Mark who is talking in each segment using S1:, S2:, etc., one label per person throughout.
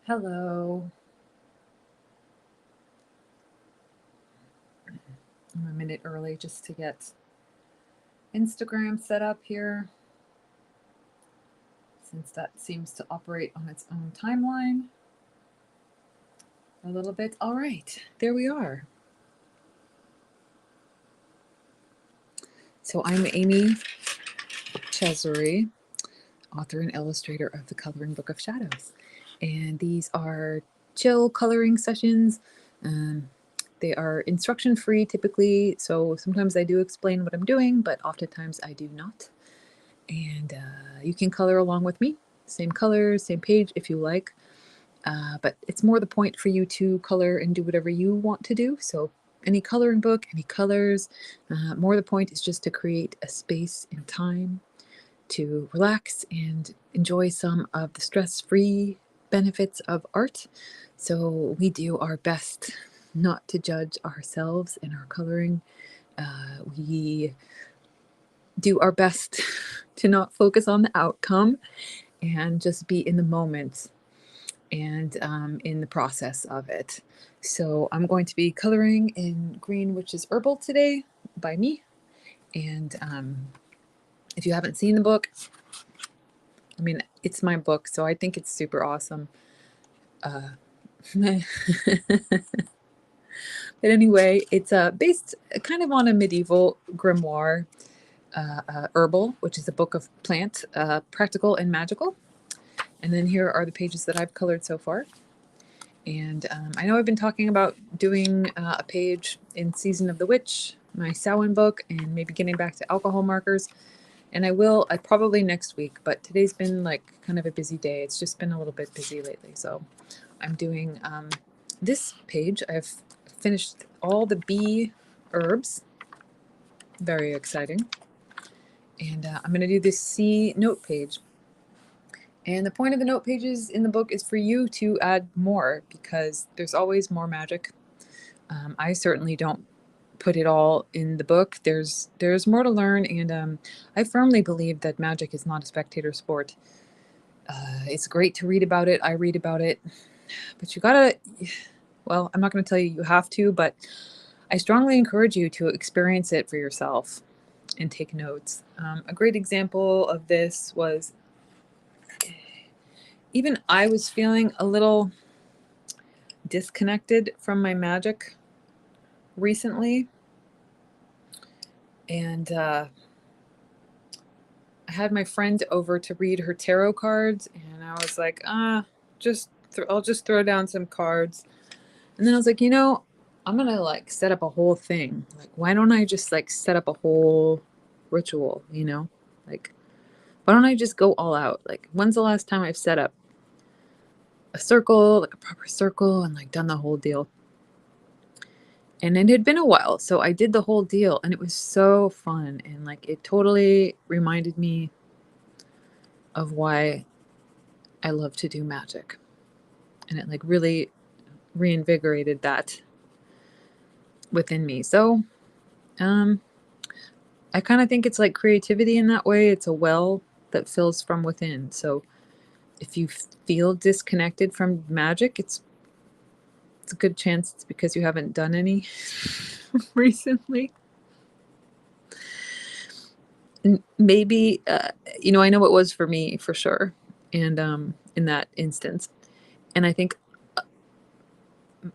S1: Hello. I'm a minute early just to get Instagram set up here, since that seems to operate on its own timeline a little bit. All right, there we are. So I'm Amy Chesery, author and illustrator of the Coloring Book of Shadows. And these are chill coloring sessions. Um, they are instruction free typically, so sometimes I do explain what I'm doing, but oftentimes I do not. And you can color along with me. Same colors, same page if you like. But it's more the point for you to color and do whatever you want to do. So any coloring book, any colors, more the point is just to create a space and time to relax and enjoy some of the stress-free benefits of art. So we do our best not to judge ourselves in our coloring. We do our best to not focus on the outcome and just be in the moment and in the process of it. So I'm going to be coloring in green, which is Herbal today by me. And if you haven't seen the book, I mean, it's my book, so I think it's super awesome. But anyway, it's based kind of on a medieval grimoire, Herbal, which is a book of plant, practical and magical. And then here are the pages that I've colored so far. And I know I've been talking about doing a page in Season of the Witch, my Samhain book, and maybe getting back to alcohol markers. And I probably next week, but today's been like kind of a busy day. It's just been a little bit busy lately. So I'm doing this page. I've finished all the bee herbs. Very exciting. And I'm going to do this C note page. And the point of the note pages in the book is for you to add more, because there's always more magic. I certainly don't put it all in the book. There's more to learn, and I firmly believe that magic is not a spectator sport. It's great to read about it. I read about it, but you gotta. Well, I'm not going to tell you you have to, but I strongly encourage you to experience it for yourself and take notes. A great example of this was, even I was feeling a little disconnected from my magic recently, and I had my friend over to read her tarot cards, and I was like, I'll just throw down some cards. And then I was like, I'm gonna like set up a whole thing. Like, why don't I just like set up a whole ritual? Like, why don't I just go all out? Like, when's the last time I've set up a circle, like a proper circle, and like done the whole deal? And it had been a while, so I did the whole deal, and it was so fun, and like it totally reminded me of why I love to do magic. And it like really reinvigorated that within me. So I kind of think it's like creativity in that way. It's a well that fills from within. So if you feel disconnected from magic, it's a good chance it's because you haven't done any recently. Maybe I know it was for me for sure, and in that instance. And I think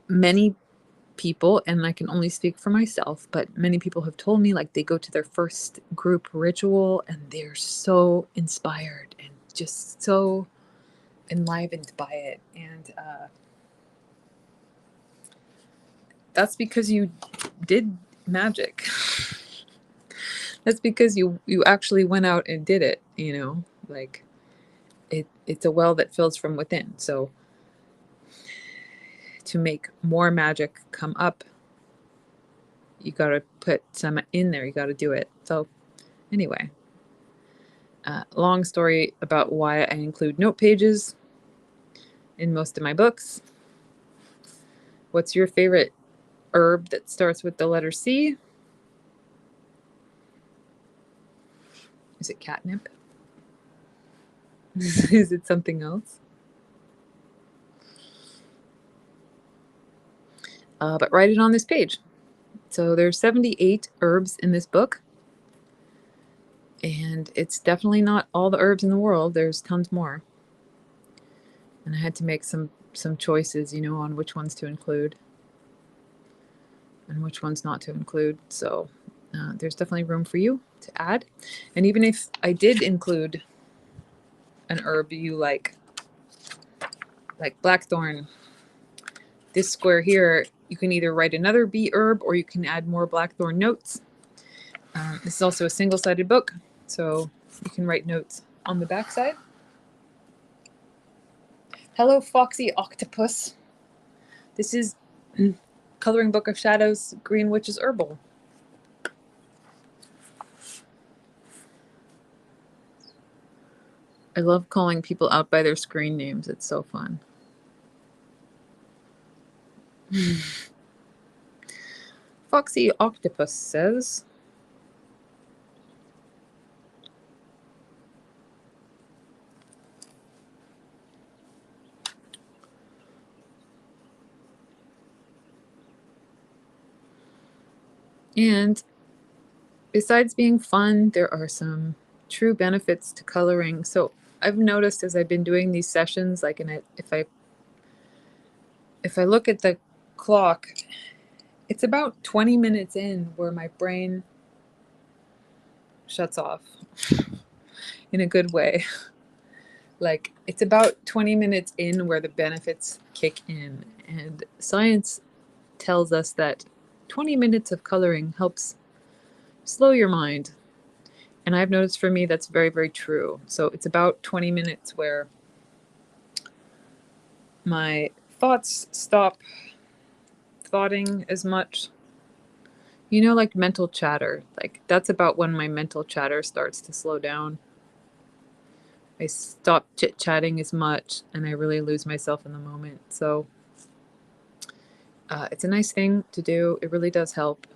S1: many people, and I can only speak for myself, but many people have told me like they go to their first group ritual and they're so inspired and just so enlivened by it. And that's because you did magic. That's because you actually went out and did it, like it's a well that fills from within. So to make more magic come up, you got to put some in there. You got to do it. So anyway, long story about why I include note pages in most of my books. What's your favorite herb that starts with the letter C? Is it catnip? Is it something else? but write it on this page. So there's 78 herbs in this book, and it's definitely not all the herbs in the world. There's tons more. And I had to make some choices, you know, on which ones to include and which ones not to include. So there's definitely room for you to add. And even if I did include an herb you like blackthorn, this square here, you can either write another bee herb or you can add more blackthorn notes. This is also a single-sided book, so you can write notes on the back side. Hello, Foxy Octopus. This is Coloring Book of Shadows, Green Witch's Herbal. I love calling people out by their screen names. It's so fun. Foxy Octopus says, and besides being fun, there are some true benefits to coloring. So I've noticed as I've been doing these sessions, like if I look at the clock, it's about 20 minutes in where my brain shuts off in a good way. Like it's about 20 minutes in where the benefits kick in. And science tells us that 20 minutes of coloring helps slow your mind. And I've noticed for me that's very, very true. So it's about 20 minutes where my thoughts stop thoughting as much. You know, like mental chatter. Like that's about when my mental chatter starts to slow down. I stop chit-chatting as much and I really lose myself in the moment. So it's a nice thing to do. It really does help.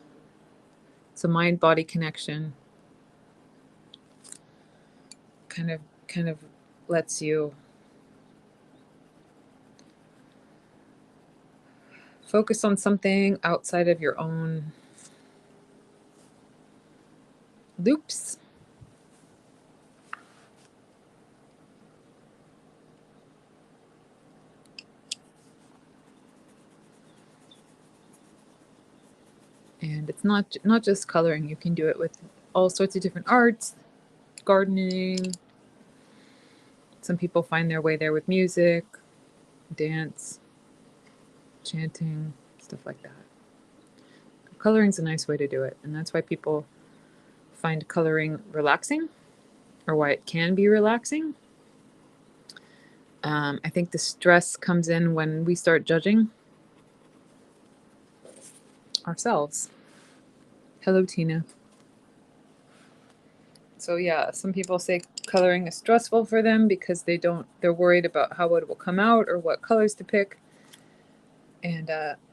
S1: It's a mind-body connection. Kind of lets you focus on something outside of your own loops. And it's not just coloring. You can do it with all sorts of different arts, gardening. Some people find their way there with music, dance, chanting, stuff like that. Coloring's a nice way to do it, and that's why people find coloring relaxing, or why it can be relaxing. I think the stress comes in when we start judging ourselves. Hello, Tina. So yeah, some people say coloring is stressful for them because they're worried about how it will come out or what colors to pick. And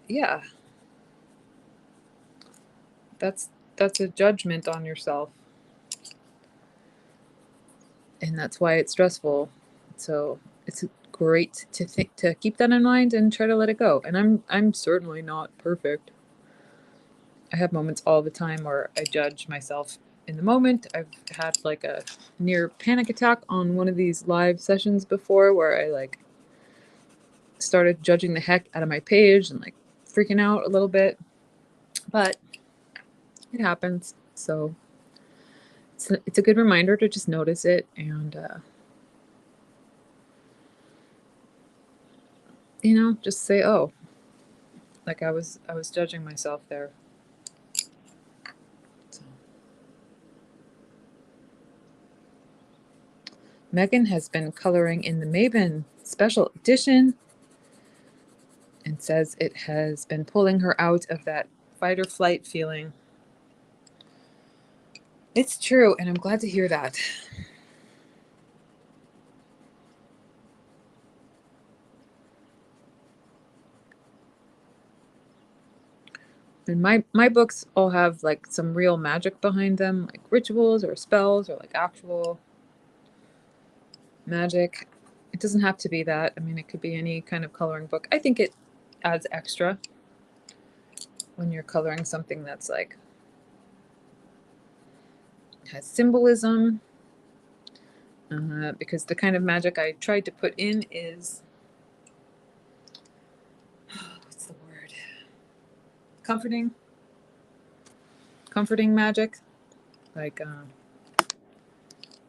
S1: yeah, that's a judgment on yourself. And that's why it's stressful. So it's great to keep that in mind and try to let it go. And I'm certainly not perfect. I have moments all the time where I judge myself in the moment. I've had like a near panic attack on one of these live sessions before where I like started judging the heck out of my page and like freaking out a little bit. But it happens. So it's a good reminder to just notice it and you know, just say, oh, like I was judging myself there. So. Megan has been coloring in the Maven special edition and says it has been pulling her out of that fight or flight feeling. It's true, and I'm glad to hear that. And my books all have like some real magic behind them, like rituals or spells or like actual magic. It doesn't have to be that. I mean, it could be any kind of coloring book. I think it adds extra. when you're coloring something that's like has symbolism, because the kind of magic I tried to put in is what's the word? Comforting magic, like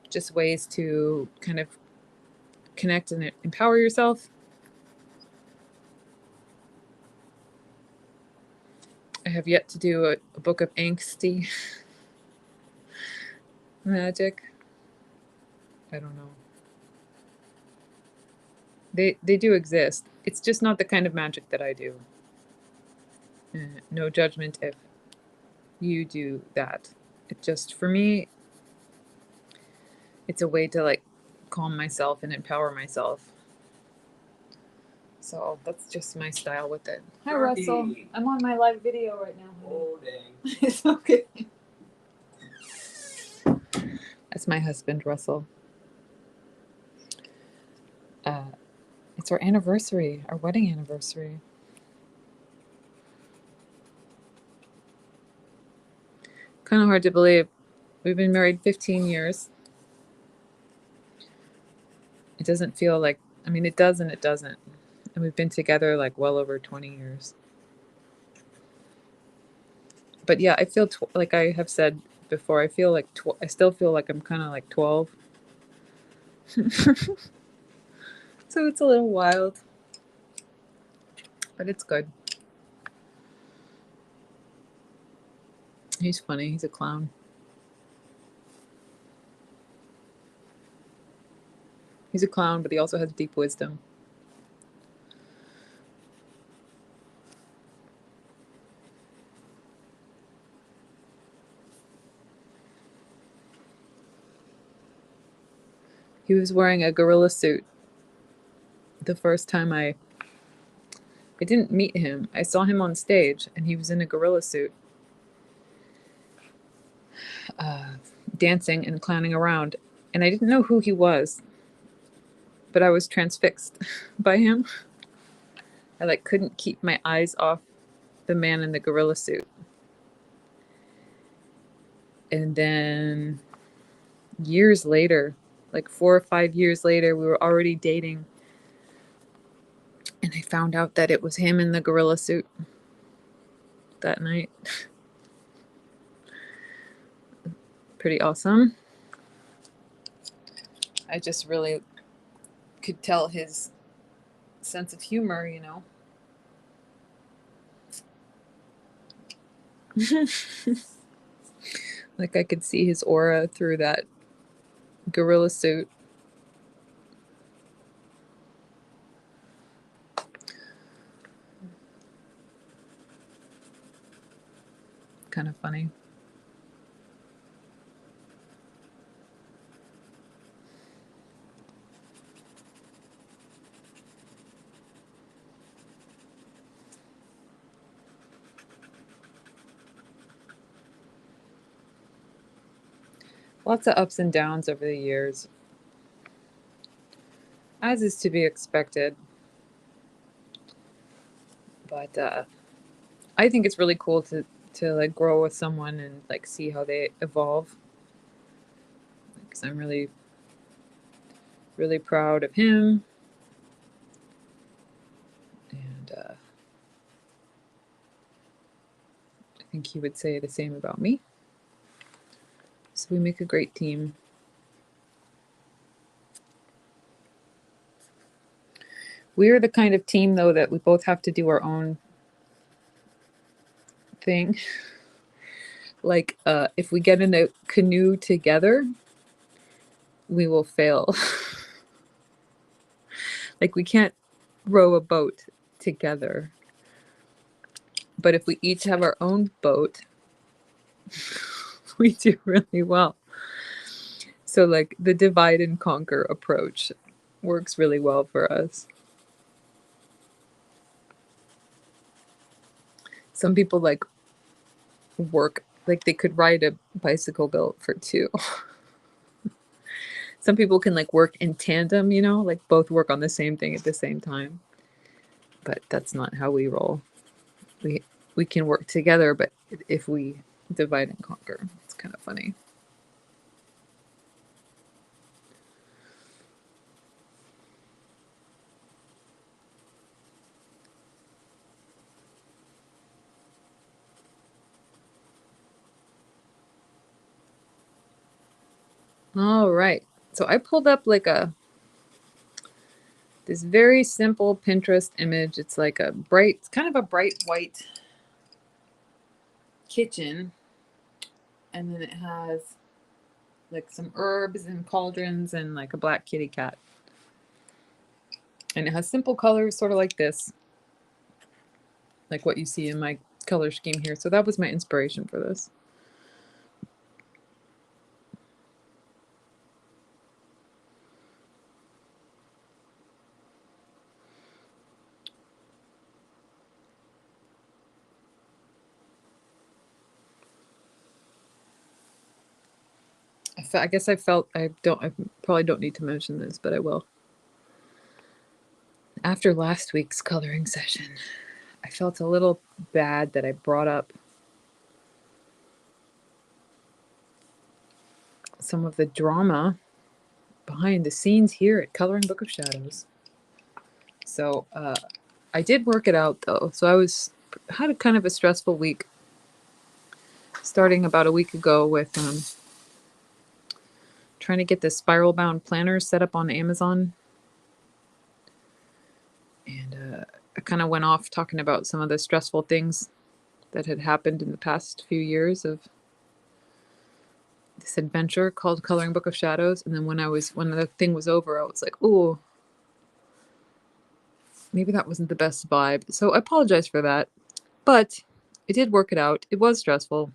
S1: just ways to kind of connect and empower yourself. I have yet to do a book of angsty magic. I don't know. They do exist. It's just not the kind of magic that I do. No judgment if you do that. It just, for me, it's a way to like calm myself and empower myself. So that's just my style with it. Hi, Russell. I'm on my live video right now.
S2: Oh, dang.
S1: It's okay. That's my husband, Russell. It's our anniversary, our wedding anniversary. Kind of hard to believe. We've been married 15 years. It doesn't feel like, I mean, it does and it doesn't. And we've been together like well over 20 years. But yeah, I feel like I have said before, I feel like I still feel like I'm kind of like 12. So it's a little wild, but it's good. He's funny. He's a clown. He's a clown, but he also has deep wisdom. He was wearing a gorilla suit the first time I didn't meet him. I saw him on stage, and he was in a gorilla suit, dancing and clowning around. And I didn't know who he was, but I was transfixed by him. I like couldn't keep my eyes off the man in the gorilla suit. And then years later, like 4 or 5 years later, we were already dating. And I found out that it was him in the gorilla suit that night. Pretty awesome. I just really could tell his sense of humor, you know. Like I could see his aura through that gorilla suit. Kind of funny. Lots of ups and downs over the years, as is to be expected. But I think it's really cool to like grow with someone and like see how they evolve. Because I'm really, really proud of him, and I think he would say the same about me. So we make a great team. We're the kind of team, though, that we both have to do our own thing. Like, if we get in a canoe together, we will fail. Like, we can't row a boat together. But if we each have our own boat, we do really well. So, like, the divide and conquer approach works really well for us. Some people like work, like they could ride a bicycle belt for two. Some people can like work in tandem, you know, like both work on the same thing at the same time. But that's not how we roll. We we can work together, but if we divide and conquer, it's kind of funny. All right. So I pulled up like this very simple Pinterest image. It's like it's kind of a bright white kitchen. And then it has like some herbs and cauldrons and like a black kitty cat. And it has simple colors, sort of like this, like what you see in my color scheme here. So that was my inspiration for this. I guess I probably don't need to mention this, but I will. After last week's coloring session, I felt a little bad that I brought up some of the drama behind the scenes here at Coloring Book of Shadows. So I did work it out though. So had a kind of a stressful week, starting about a week ago with trying to get the spiral bound planners set up on Amazon. And I kind of went off talking about some of the stressful things that had happened in the past few years of this adventure called Coloring Book of Shadows. And then when the thing was over, I was like, "Ooh, maybe that wasn't the best vibe." So I apologize for that, but I did work it out. It was stressful,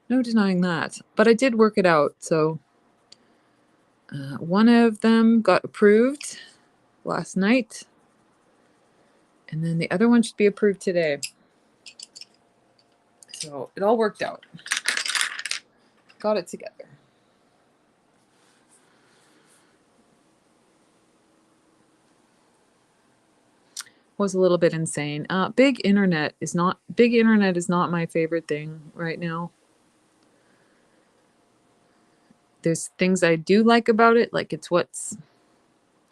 S1: no denying that, but I did work it out. So one of them got approved last night, and then the other one should be approved today. So it all worked out. Got it together. Was a little bit insane. Big internet is not my favorite thing right now. There's things I do like about it, like it's what's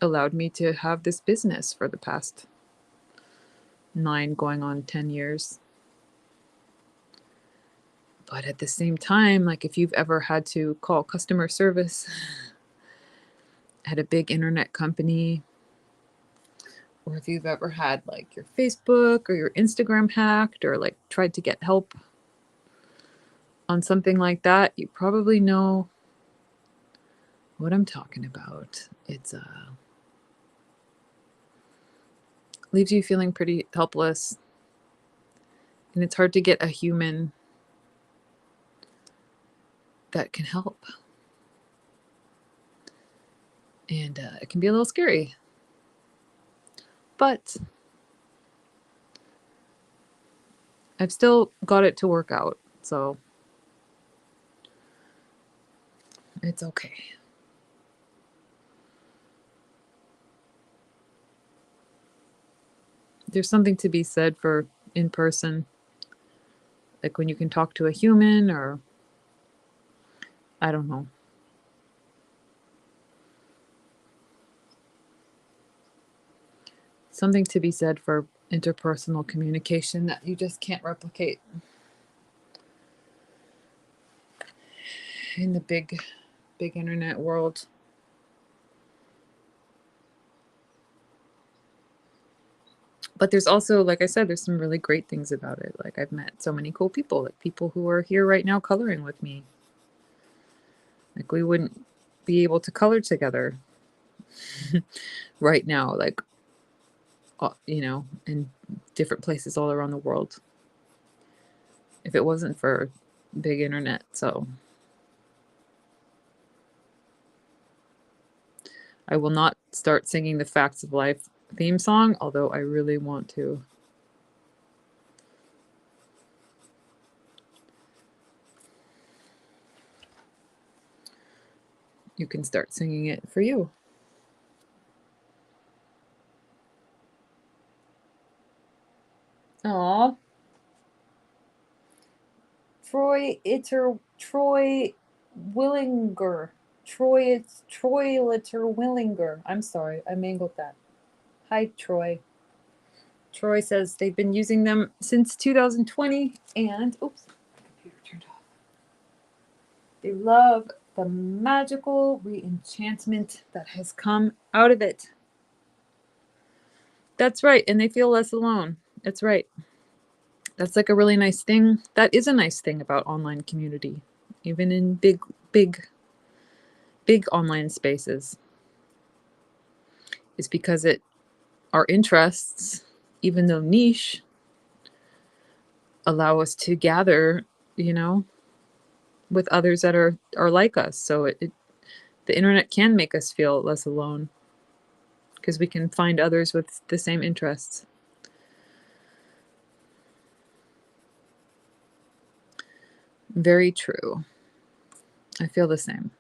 S1: allowed me to have this business for the past 9 going on 10 years. But at the same time, like if you've ever had to call customer service at a big internet company, or if you've ever had like your Facebook or your Instagram hacked, or like tried to get help on something like that, you probably know what I'm talking about. It's leaves you feeling pretty helpless, and it's hard to get a human that can help. And it can be a little scary. But I've still got it to work out, so it's okay. There's something to be said for in person, like when you can talk to a human, or I don't know. Something to be said for interpersonal communication that you just can't replicate in the big internet world. But there's also, like I said, there's some really great things about it. Like I've met so many cool people, like people who are here right now coloring with me. Like we wouldn't be able to color together right now, like in different places all around the world, if it wasn't for big internet. So I will not start singing the Facts of Life theme song, although I really want to. You can start singing it for you. Aw. Troy Willinger. It's Troy Litter Willinger. I'm sorry, I mangled that. Hi, Troy. Troy says they've been using them since 2020 and oops, computer turned off. They love the magical re-enchantment that has come out of it. That's right, and they feel less alone. That's right. That's like a really nice thing. That is a nice thing about online community, even in big online spaces, is because our interests, even though niche, allow us to gather, with others that are like us. So the internet can make us feel less alone because we can find others with the same interests. Very true. I feel the same.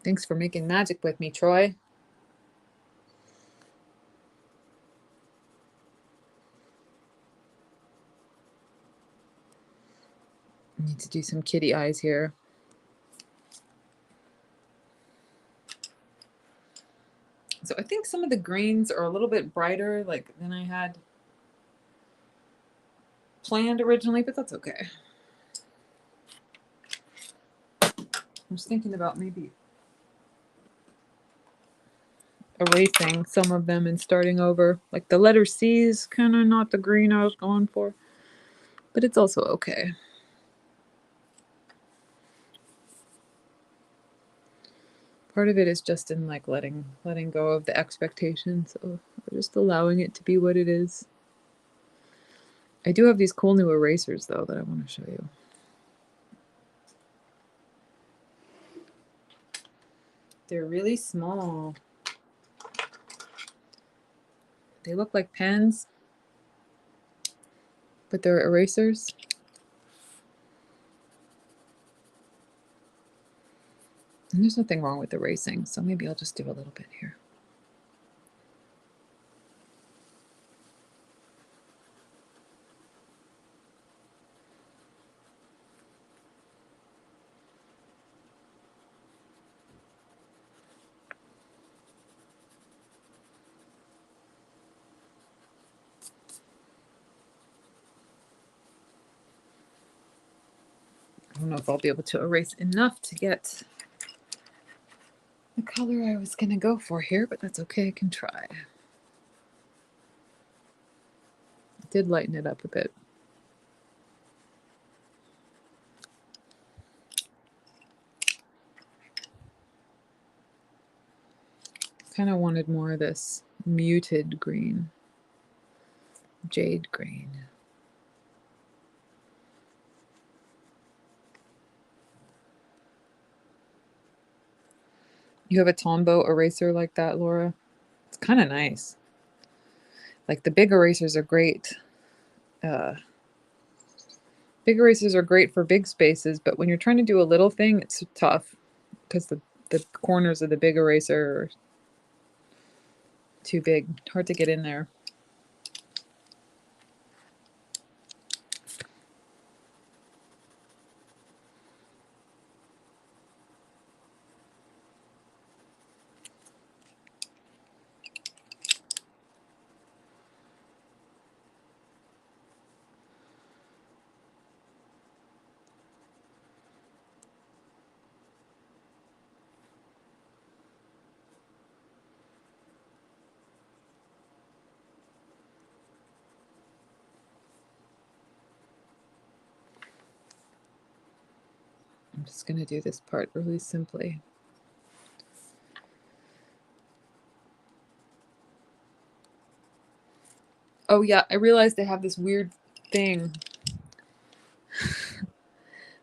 S1: Thanks for making magic with me, Troy. I need to do some kitty eyes here. So I think some of the greens are a little bit brighter than I had planned originally, but that's okay. I was thinking about maybe erasing some of them and starting over. Like the letter C is kind of not the green I was going for, but it's also okay. Part of it is just in letting go of the expectations of just allowing it to be what it is. I do have these cool new erasers though that I want to show you. They're really small. They look like pens, but they're erasers. And there's nothing wrong with erasing, so maybe I'll just do a little bit here. I don't know if I'll be able to erase enough to get the color I was going to go for here, but that's okay, I can try. I did lighten it up a bit. Kind of wanted more of this muted green, jade green. You have a Tombow eraser like that, Laura? It's kind of nice. Like the big erasers are great. Big erasers are great for big spaces, but when you're trying to do a little thing, it's tough because the corners of the big eraser are too big. Hard to get in there. I'm just going to do this part really simply. Oh yeah, I realized I have this weird thing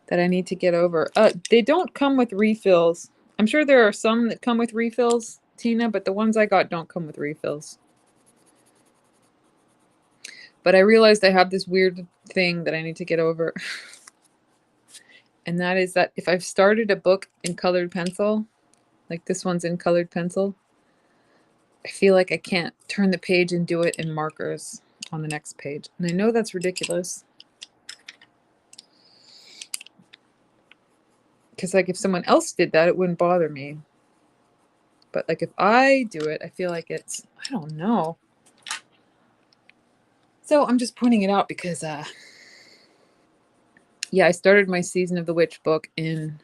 S1: that I need to get over. They don't come with refills. I'm sure there are some that come with refills, Tina, but the ones I got don't come with refills. But I realized I have this weird thing that I need to get over. And that is that if I've started a book in colored pencil, like this one's in colored pencil, I feel like I can't turn the page and do it in markers on the next page. And I know that's ridiculous. Because like if someone else did that, it wouldn't bother me. But like if I do it, I feel like it's, I don't know. So I'm just pointing it out because, yeah, I started my Season of the Witch book in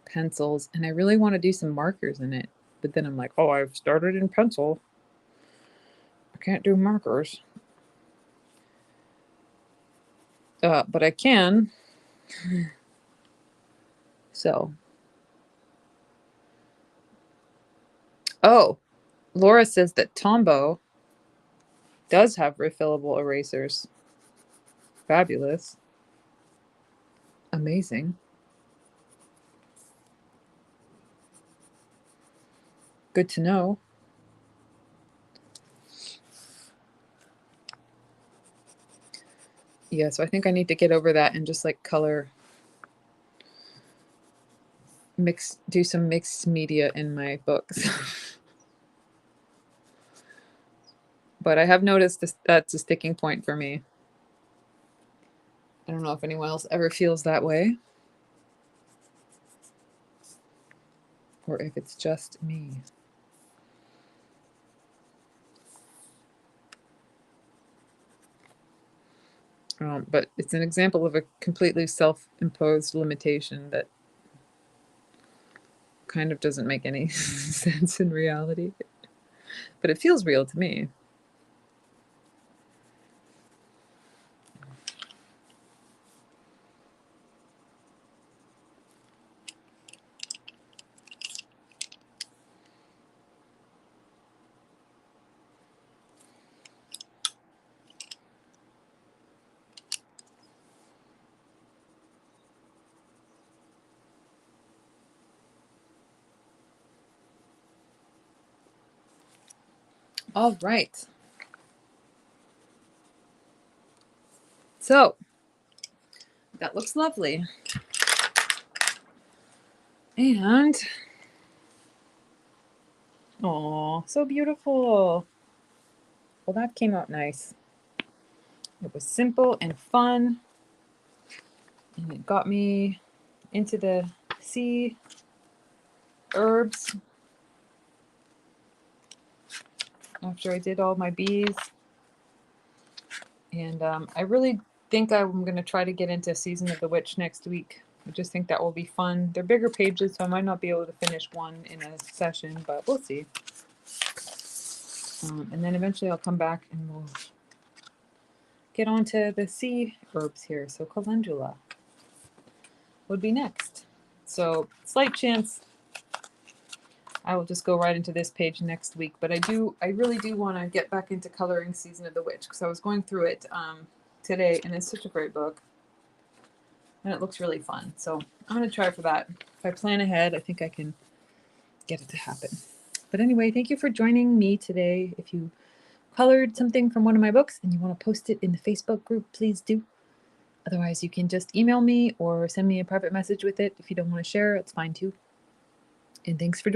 S1: pencils and I really want to do some markers in it. But then I'm like, oh, I've started in pencil. I can't do markers. But I can. So. Oh, Laura says that Tombow does have refillable erasers. Fabulous. Amazing. Good to know. Yeah, so I think I need to get over that and just like color do some mixed media in my books. But I have noticed that's a sticking point for me. I don't know if anyone else ever feels that way. Or if it's just me. But it's an example of a completely self-imposed limitation that kind of doesn't make any sense in reality. But it feels real to me. All right. So that looks lovely. And oh, so beautiful. Well, that came out nice. It was simple and fun. And it got me into the sea herbs after I did all my bees. And I really think I'm going to try to get into Season of the Witch next week. I just think that will be fun. They're bigger pages, so I might not be able to finish one in a session, but we'll see. And then eventually I'll come back and we'll get on to the sea herbs here. So calendula would be next. So slight chance I will just go right into this page next week. But I really do want to get back into coloring Season of the Witch because I was going through it today, and it's such a great book. And it looks really fun. So I'm going to try for that. If I plan ahead, I think I can get it to happen. But anyway, thank you for joining me today. If you colored something from one of my books and you want to post it in the Facebook group, please do. Otherwise, you can just email me or send me a private message with it. If you don't want to share, it's fine too. And thanks for joining.